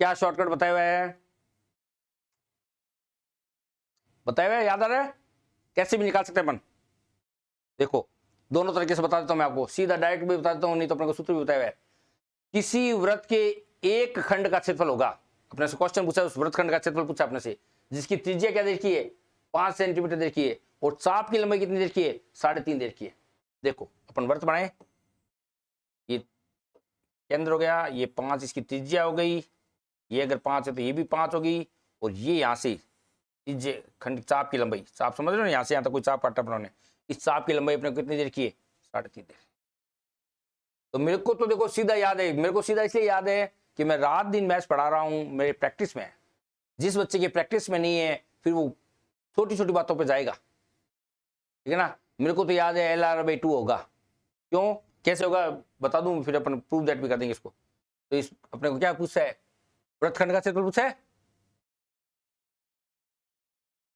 क्या शॉर्टकट बताया हुआ है? बताया हुआ है, याद आ रहा है? कैसे भी निकाल सकते हैं अपन। देखो, दोनों तरीके से बता देता हूं मैं आपको, सीधा डायरेक्ट भी बता देता हूं, नहीं तो अपने को सूत्र भी बताया हुआ है। किसी वृत्त के एक खंड का क्षेत्रफल होगा, अपने से क्वेश्चन पूछा, उस वृत्त खंड का क्षेत्रफल पूछा अपने से, जिसकी त्रिज्या क्या देखी है? 5 सेंटीमीटर देखी है, और चाप की लंबाई कितनी देखी है? 3.5 देखी है। देखो, अपन वृत्त बनाए, ये केंद्र हो गया, ये 5 इसकी त्रिज्या हो गई, ये अगर 5 है तो ये भी 5 होगी, और ये यहाँ से त्रिज्या खंड चाप की लंबाई, चाप समझ रहे हो ना, यहाँ से यहाँ तक कोई चाप काटा अपने, इस चाप की लंबाई अपने कितनी देखी है? 3.5 देखी। तो मेरे को तो देखो सीधा याद है, मेरे को सीधा इसलिए याद है कि मैं रात दिन मैथ्स पढ़ा रहा हूं, मेरे प्रैक्टिस में है। जिस बच्चे के प्रैक्टिस में नहीं है, फिर वो छोटी छोटी बातों पे जाएगा, ठीक है ना। मेरे को तो याद है LR/2 होगा। क्यों, कैसे होगा बता दूं, फिर अपन प्रूव दैट भी कर देंगे इसको। तो इस अपने को क्या पूछा है? वृत्तखंड का क्षेत्रफल पूछा है।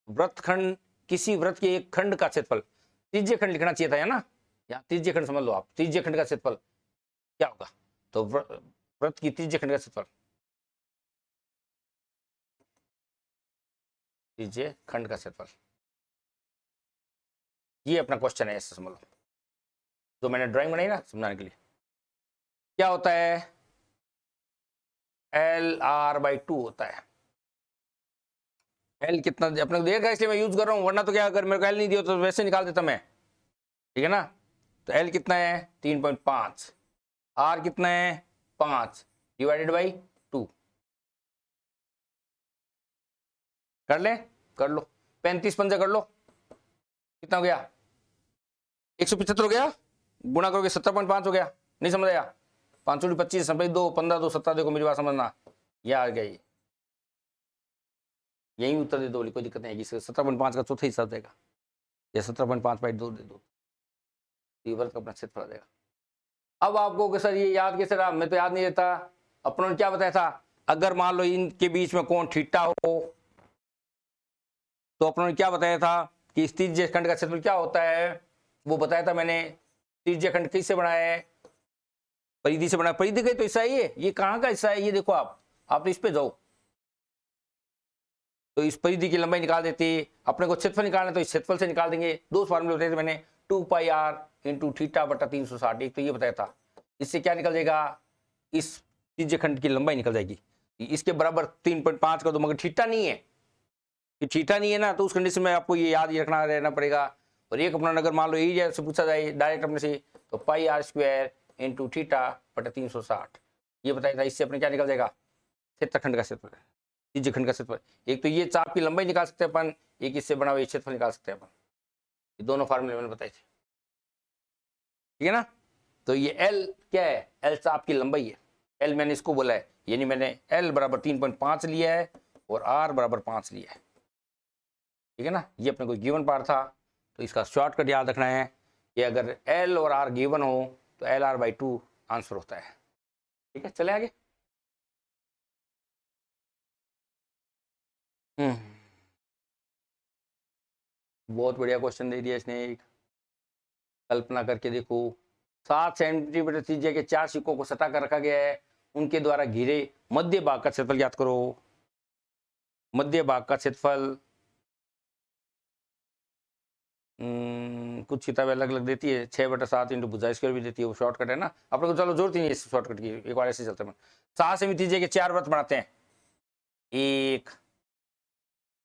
वृत्तखंड, किसी वृत्त के एक खंड का क्षेत्रफल, त्रिज्य खंड लिखना चाहिए था, है ना। यहाँ त्रिज्य खंड समझ लो आप, त्रिज्य खंड का क्षेत्रफल क्या होगा? तो वृत्त की त्रिज्य खंड का क्षेत्रफल, त्रिज्य खंड का क्षेत्रफल, ये अपना क्वेश्चन है, ऐसे समझ लो। जो मैंने ड्राइंग बनाई ना समझाने के लिए, क्या होता है? LR/2 होता है। L कितना अपने को देखा, इसलिए मैं यूज कर रहा हूं, वरना तो क्या, अगर मेरे को L नहीं दिया तो वैसे निकाल देता मैं, ठीक है ना। तो L कितना है? 3.5। R कितना है? 5 / 2। कर ले, कर लो, 35 पंजा कर लो, कितना हो गया? 175 हो गया, गुणा करोगे 17.5 हो गया। नहीं समझ आया? 5 × 25 2 15 2 17, देखो मेरी बात समझना, ये आ गया ये। यही उत्तर दे दो, कोई दिक्कत नहीं है। 17.5 का चौथा हिस्सा देगा या 17.5/2 दे दो, ये वर्ग का अपना क्षेत्रफल आ जाएगा। अब आपको कि सर ये याद कैसे रहा, मैं तो याद नहीं रहता। अपनों ने क्या बताया था, अगर मान लो इनके बीच में कोण थीटा हो तो अपनों ने क्या बताया था कि इस त्रिज्य खंड का क्षेत्रफल क्या होता है, वो बताया था मैंने। त्रिज्य खंड किससे बना है, परिधि से बना। परिधि का तो हिस्सा है ये कहाँ का हिस्सा है, ये देखो आप तो इस पे जाओ तो इस परिधि की लंबाई निकाल देती है। अपने को क्षेत्रफल निकालना तो इस क्षेत्रफल से निकाल देंगे। दो फार्मूले बताए थे मैंने, 2πr इंटू थीटा बटा 360, तो ये बताया था। इससे क्या निकल जाएगा, इस त्रिज्य खंड की लंबाई निकल जाएगी। इसके बराबर 3.5 का, तो मगर थीटा नहीं है, कि थीटा नहीं है ना, तो उस कंडीशन में आपको ये याद रखना रहना पड़ेगा। और एक अपना अगर मान लो एरिया से पूछा जाए डायरेक्ट अपने से, तो πr² इंटू थीटा बटा 360 ये बताया था। इससे अपने क्या निकल जाएगा, क्षेत्रखंड का क्षेत्रफल, त्रिज्य खंड का क्षेत्रफल। एक तो ये चाप की लंबाई निकाल सकते हैं अपन, एक इससे बना हुआ क्षेत्रफल निकाल सकते हैं अपन। ये दोनों फार्मूले मैंने बताए थे, ठीक है ना। तो ये L क्या है, L चाप की लंबाई है। L मैंने इसको बोला है, यानी मैंने L बराबर 3.5 लिया है और R बराबर 5 लिया है, ठीक है ना। ये अपने को गिवन पार्ट था, तो इसका शॉर्टकट याद रखना है कि अगर L और R गिवन हो तो LR/2 आंसर होता है, ठीक है। चले आगे। बहुत बढ़िया क्वेश्चन दे दिया इसने। एक कल्पना करके देखो, 7 सेंटीमीटर त्रिज्या के 4 सिक्कों को सटा कर रखा गया है, उनके द्वारा घिरे मध्य भाग का क्षेत्रफल ज्ञात करो। मध्य भाग का क्षेत्रफल कुछ किताबें अलग अलग देती है, 6/7 इंटू भुजा स्क्वायर भी देती है, वो शॉर्टकट है ना। आप लोग चलो जरूरत ही नहीं है इस शॉर्टकट की, एक बार ऐसे चलते हैं। 7 सेमी त्रिज्या के 4 वृत्त बनाते हैं, 1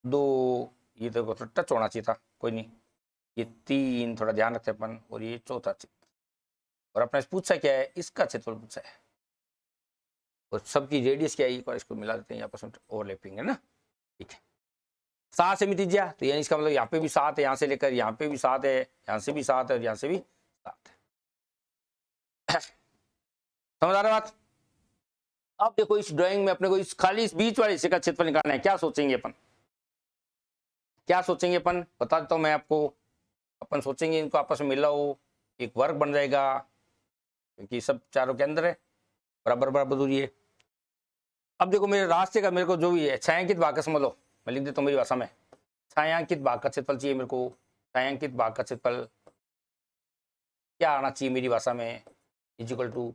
2, ये तो टच होना चाहिए था, कोई नहीं। ये 3 थोड़ा ध्यान रखते अपन, और ये चौथा चित्र। और अपने पूछा क्या है, इसका क्षेत्रफल पूछा है, और सबकी रेडियस क्या है, इसको मिला देते हैं, आपस में ओवरलैपिंग है ना, ठीक है। 7 सेमी त्रिज्या, तो यानी इसका मतलब यहाँ पे भी 7 है, यहाँ से लेकर यहाँ पे भी 7 है, यहाँ से भी 7 है और यहाँ से भी 7 है। समझ आ रहा बात। अब देखो इस ड्राइंग में अपने को इस खाली इस बीच वाले हिस्से का क्षेत्रफल निकालना है। क्या सोचेंगे अपन, क्या सोचेंगे अपन, बता देता हूँ मैं आपको। अपन सोचेंगे इनको आपस में मिला हो, एक वर्ग बन जाएगा, क्योंकि सब चारों के अंदर है, बराबर बराबर दूरी है। अब देखो मेरे रास्ते का, मेरे को जो भी है छायांकित भाग का समझ लो, मैं लिख देता हूँ मेरी भाषा में। छायांकित भाग का क्षेत्रफल चाहिए मेरे को। छायांकित भाग का क्षेत्रफल क्या आना चाहिए मेरी भाषा में, इक्वल टू,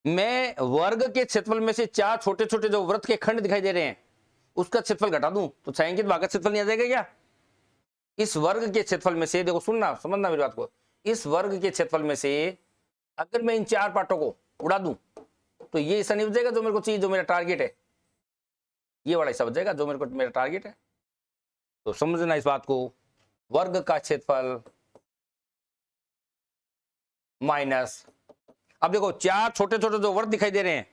मैं वर्ग के क्षेत्रफल में से 4 छोटे छोटे जो वृत्त के खंड दिखाई दे रहे हैं उसका क्षेत्रफल घटा दूं तो छायांकित भाग का क्षेत्रफल नहीं आ जाएगा क्या। इस वर्ग के क्षेत्रफल में से, देखो सुनना समझना मेरी बात को, इस वर्ग के क्षेत्रफल में से अगर मैं इन 4 पार्टों को उड़ा दूं तो ये हिस्सा नहीं बचेगा जो मेरे को चाहिए, जो मेरा टारगेट है, ये वाला हिस्सा बचेगा जो मेरे को मेरा टारगेट है। तो समझना इस बात को, वर्ग का क्षेत्रफल माइनस, अब देखो 4 छोटे छोटे जो वृत्त दिखाई दे रहे हैं,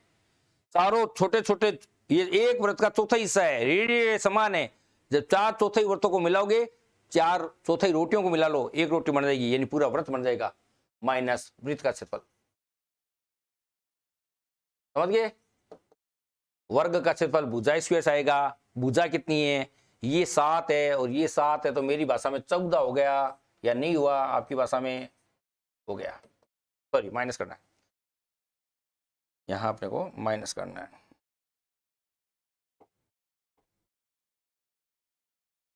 चारों छोटे छोटे, ये एक वृत्त का चौथा हिस्सा है, रेडियस समान है। जब 4 चौथाई वृत्तों को मिलाओगे, 4 चौथाई रोटियों को मिला लो, एक रोटी बन जाएगी, यानी पूरा वृत्त बन जाएगा, माइनस वृत्त का क्षेत्रफल। समझ गए। वर्ग का क्षेत्रफल भुजा स्क्वायर आएगा। भुजा कितनी है, ये 7 है और ये 7 है, तो मेरी भाषा में 14 हो गया, या नहीं हुआ आपकी भाषा में, हो गया, सॉरी माइनस करना है, यहां अपने को माइनस करना है,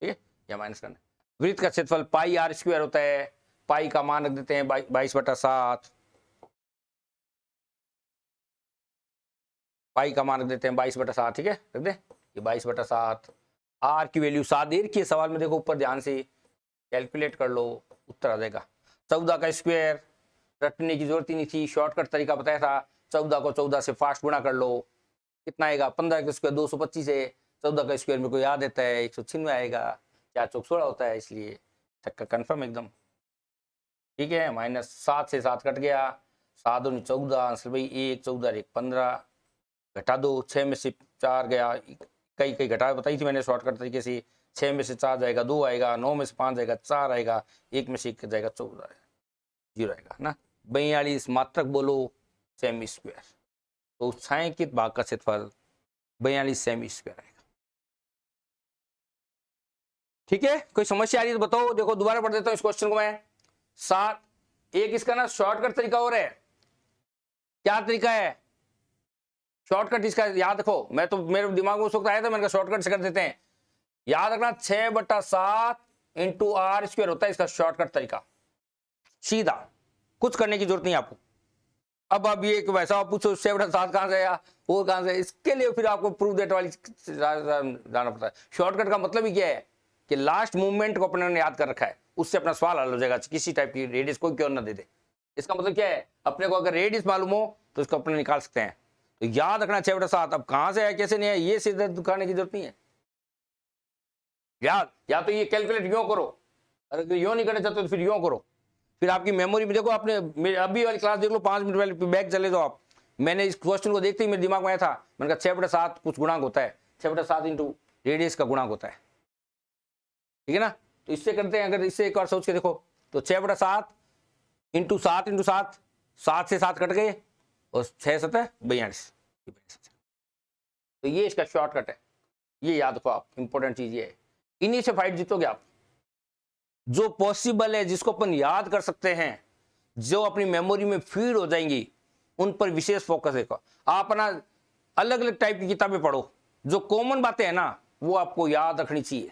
ठीक है, या माइनस करना है। वृत्त का क्षेत्रफल πr² होता है, पाई का मान रख देते हैं 22/7, पाई का मान रख देते हैं 22/7, ठीक है, रख दे, ये 22/7। आर की वैल्यू 7 दे रखी है सवाल में, देखो ऊपर ध्यान से कैलकुलेट कर लो, उत्तर आ जाएगा 14 का स्क्वायर। रटने की जरूरत ही नहीं थी, शॉर्टकट तरीका बताया था, 14 को 14 से फास्ट गुणा कर लो, कितना आएगा, 15 का स्क्वायर 225 है, 14 का स्क्वायर मेरे को याद रहता है 196 आएगा, 4 चौक 16 होता है, इसलिए चक्का कन्फर्म एकदम, ठीक है। माइनस 7 से 7 कट गया, 7 दूनी 14, आंसर भाई 1, 14 1 15, घटा दो, 6 में से 4 गया, कई कई घटा बताई थी मैंने शॉर्टकट तरीके से, 6 में से 4 जाएगा 2 आएगा, 9 में से 5 जाएगा 4 आएगा, 1 में से 1 जाएगा 14 आएगा, 0 आएगा ना। 42 मात्रक बोलो सेमी स्क्वायर, तो छायांकित भाग का क्षेत्रफल 42 सेमी स्क्वायर आएगा। ठीक है, कोई समस्या आ रही है तो बताओ। देखो दोबारा पढ़ देता हूं इस क्वेश्चन को मैं। 7, एक इसका ना शॉर्टकट तरीका और है। क्या तरीका है शॉर्टकट इसका? याद रखो, मैं तो मेरे दिमाग में उस वक्त आया था, मैंने कहा शॉर्टकट से कर देते हैं। याद रखना 6/7 इंटू आर स्क्वायर होता है इसका शॉर्टकट तरीका। सीधा, कुछ करने की जरूरत नहीं आपको। अब ये वैसा आप पूछो 6/7 कहां से आया, वो कहां से, इसके लिए फिर आपको प्रूव दैट वाली जाना पड़ता है। शॉर्टकट का मतलब ही क्या है कि लास्ट मूवमेंट को अपने ने याद कर रखा है, उससे अपना सवाल हल हो जाएगा, किसी टाइप की रेडियस कोई क्यों ना दे दे। इसका मतलब क्या है, अपने को अगर रेडियस मालूम हो तो इसको अपने निकाल सकते हैं। तो याद रखना 6/7। अब कहां से आया कैसे नहीं आया ये सीधे दिखाने की जरूरत नहीं है। याद, या तो ये कैलकुलेट यूं करो, अगर यूं नहीं करना चाहते तो फिर यूं करो। फिर आपकी मेमोरी में देखो, आपने अभी वाली क्लास देख लो, 5 मिनट वाले बैक चले जाओ आप। मैंने इस क्वेश्चन को देखते ही मेरे दिमाग में आया था, मैंने कहा 6/7 कुछ गुणांक होता है, 6/7 इंटू रेडियस का गुणांक होता है। ठीक है ना, तो इससे करते हैं, अगर इससे एक बार सोच के देखो तो 6/7 इंटू 7 7 से 7 कट गए और 6×7 42। तो ये इसका शॉर्टकट है, ये याद रखो आप, इंपॉर्टेंट चीज ये है। इन्हीं से फाइट जीतोगे आप। जो पॉसिबल है, जिसको अपन याद कर सकते हैं, जो अपनी मेमोरी में फीड हो जाएंगी, उन पर विशेष फोकस देखो। आप ना अलग अलग टाइप की किताबें पढ़ो, जो कॉमन बातें हैं ना वो आपको याद रखनी चाहिए।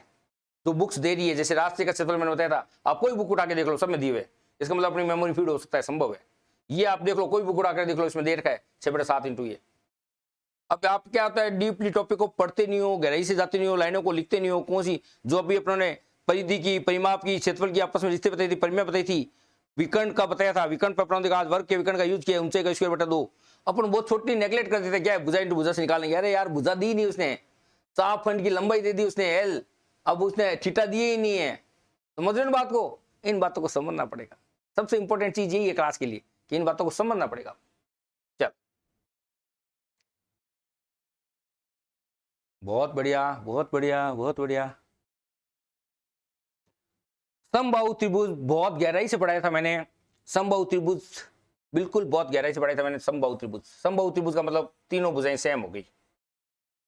जो बुक्स दे रही है, जैसे रास्ते का क्षेत्रफल मैंने बताया था, आप कोई बुक उठा के देख लो, सब में दिए हुए, इसका मतलब अपनी मेमोरी फीड हो सकता है, संभव है। ये आप देख लो, कोई बुक उठा कर देख लो, इसमें दे रखा है 6/7 इंटू ये। अब आप क्या होता है, डीपली टॉपिक को पढ़ते नहीं हो, गहराई से जाते नहीं हो, लाइनों को लिखते नहीं हो, कौन सी जो अभी अपने परिधि की, परिमाप की, क्षेत्रफल की आपस में रिश्ते बताई थी, परिमेय बताई थी, विकर्ण का बताया था, विकर्ण पर अपना आज वर्ग के विकर्ण का यूज किया, ऊंचाई का स्क्वायर बटा 2। अपन बहुत छोटी नेग्लेक्ट कर देते, क्या है भुजा इंटू भुजा से निकालेंगे, अरे यार भुजा दी नहीं उसने, चाप खंड की लंबाई दे दी उसने एल, अब उसने थीटा दिए ही नहीं है। समझ रहे बात को, इन बातों को समझना पड़ेगा। सबसे इंपॉर्टेंट चीज यही है क्लास के लिए कि इन बातों को समझना पड़ेगा। चल, बहुत बढ़िया, बहुत बढ़िया, बहुत बढ़िया। समबाहु त्रिभुज बहुत गहराई से पढ़ाया था मैंने। समबाहु त्रिभुज बिल्कुल बहुत गहराई से पढ़ाया था मैंने। समबाहु त्रिभुज, समबाहु त्रिभुज का मतलब तीनों भुजाएं सेम हो गई।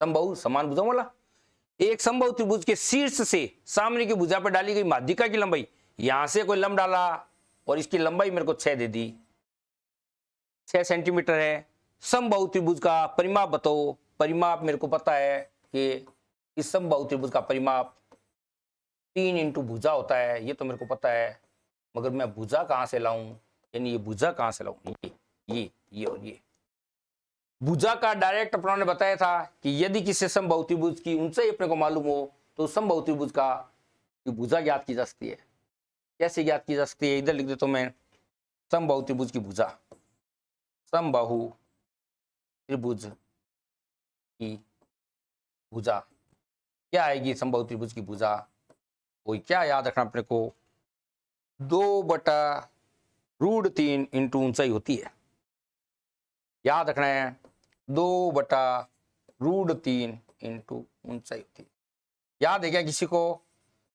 समबाहु समान भुजाओं वाला। एक समबाहु त्रिभुज के शीर्ष से सामने की भुजा पर डाली गई माध्यिका की लंबाई, यहां से कोई लंब डाला और इसकी लंबाई मेरे को 6 दे दी, 6 सेंटीमीटर है। समबाहु त्रिभुज का परिमाप बताओ। परिमाप मेरे को पता है कि इस समबाहु त्रिभुज का परिमाप 3 इंटू भुजा होता है, ये तो मेरे को पता है, मगर मैं भुजा कहां से लाऊं, यानी ये भुजा कहां से लाऊं, ये और ये भुजा का डायरेक्ट अपनों ने बताया था कि यदि किसी समबाहु त्रिभुज की ऊंचाई अपने को मालूम हो तो समबाहु त्रिभुज का भुजा ज्ञात की जा सकती है। कैसे ज्ञात की जा सकती है, इधर लिख देता हूं मैं, समबाहु त्रिभुज की भुजा, समबाहु त्रिभुज की भुजा क्या आएगी, समबाहु त्रिभुज की भुजा वही क्या याद रखना अपने को, 2/√3 इंटू ऊंचाई होती है। याद रखना है 2/√3 इंटू ऊंचाई होती है। याद है क्या किसी को?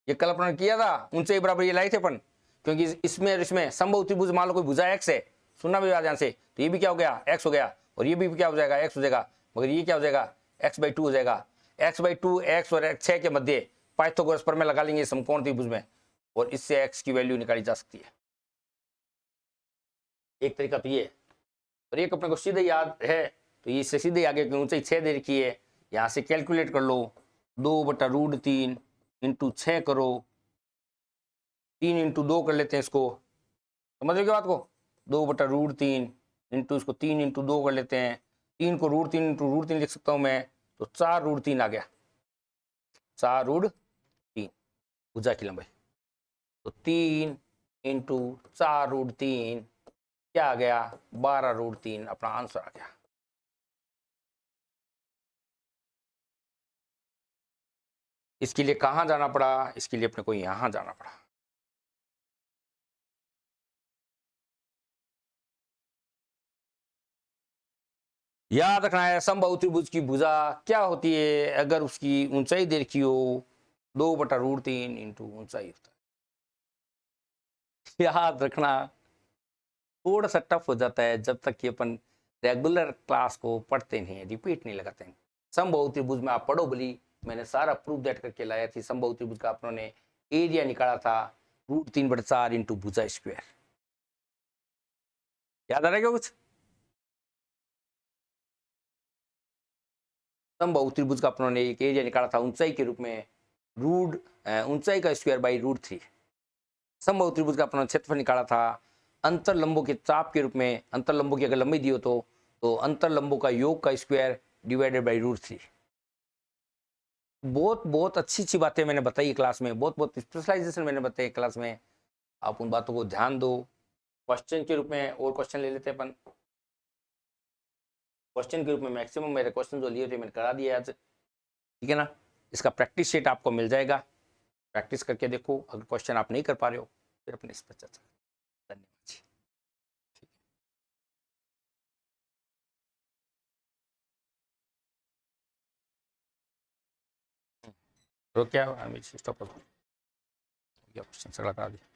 ये कल अपन किया था, ऊंचाई बराबर ये लाए थे अपन, क्योंकि इसमें समबाहु त्रिभुज मान लो कोई भुजा x है, सुनना भी ध्यान से, तो ये भी क्या हो गया x हो गया, और ये भी क्या हो जाएगा x हो जाएगा, मगर ये क्या हो जाएगा x/2 हो जाएगा। x/2 x और 6 के मध्य पाइथागोरस प्रमेय लगा लेंगे समकोण त्रिभुज में, और इससे x की वैल्यू निकाली जा सकती है। एक तरीका तो ये है, और एक अपने को सीधे याद है तो इससे सीधे आगे की ऊंचाई 6 दे रखी है, यहां से कैलकुलेट कर लो, 2/√3 इंटू 6 करो, 3 इंटू 2 कर लेते हैं इसको, समझ रहे बात को, 2/√3 इंटू इसको 3 इंटू 2 कर लेते हैं, 3 को √3 इंटू √3 लिख सकता हूं मैं, तो 4√3 आ गया, 4√3 भुजा की लंबाई। तो 3 इंटू 4√3 क्या आ गया, 12√3 अपना आंसर आ गया। इसके लिए कहां जाना पड़ा, इसके लिए अपने को यहां जाना पड़ा। याद रखना है समबाहु त्रिभुज की भुजा क्या होती है, अगर उसकी ऊंचाई दे रखी हो 2/√3 इंटू ऊंचाई होता है। याद रखना थोड़ा सा टफ हो जाता है जब तक कि अपन रेगुलर क्लास को पढ़ते नहीं है, रिपीट नहीं लगाते हैं। समबाहु त्रिभुज में आप पढ़ो भली, मैंने सारा प्रूफ दैट करके लाया थी। समबाहु त्रिभुज का अपनों ने एरिया निकाला था √3/4 इंटू भुजा स्क्वायर। याद आ रहा है क्या कुछ? समबाहु त्रिभुज का अपनों ने एक एरिया निकाला था ऊंचाई के रूप में ऊंचाई का स्क्वायर बाई √3। समबाहु त्रिभुज का अपना क्षेत्रफल निकाला था अंतर लंबों के चाप के रूप में। अंतर लंबों की अगर लंबाई दी हो तो अंतर लंबों का योग का स्क्वायर डिवाइडेड बाई √3। बहुत बहुत अच्छी बातें मैंने बताई क्लास में, बहुत बहुत स्पेशलाइजेशन मैंने बताई क्लास में। आप उन बातों को ध्यान दो। क्वेश्चन के रूप में और क्वेश्चन ले लेते हैं अपन। क्वेश्चन के रूप में मैक्सिमम मेरे क्वेश्चन जो लिए थे मैंने करा दिए आज, ठीक है ना। इसका प्रैक्टिस शीट आपको मिल जाएगा, प्रैक्टिस करके देखो। अगर क्वेश्चन आप नहीं कर पा रहे हो फिर अपने इस पर चर्चा। धन्यवाद जी। तो क्या स्टॉप क्वेश्चन सगळा करा दिया।